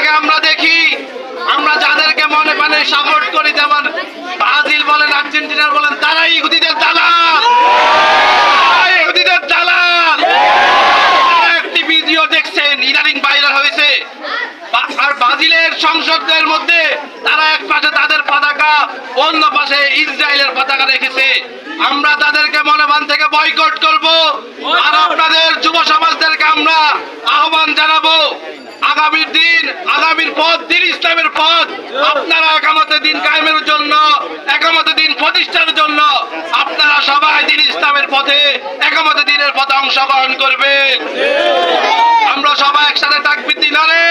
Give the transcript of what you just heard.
থেকে আমরা দেখি, আমরা যাদেরকে মনে প্রাণে সাপোর্ট করি, যেমন ব্রাজিল বলেন, আর্জেন্টিনা বলেন, তারাই ইহুদিদের দালাল, ইহুদিদের দালাল। একটি ভিডিও দেখছেন, ইদানিং ভাইরাল হয়েছে, আর ব্রাজিলের সংসদের মধ্যে তারা এক পাশে তাদের পতাকা, অন্য পাশে ইসরায়েলের পতাকা রেখেছে। আমরা তাদেরকে মনোবান থেকে বয়কট করব। আর আপনাদের যুব সমাজদেরকে আমরা আহ্বান জানাবো, আগামীর দিন, আগামীর পথ দিন ইসলামের পথ। আপনারা একামতে দিন কায়েমের জন্য, একামতে দিন প্রতিষ্ঠার জন্য আপনারা সবাই দিন ইসলামের পথে, একামতে দিনের পথে অংশগ্রহণ করবেন। আমরা সবাই একসাথে তাকবীর দিই, নারে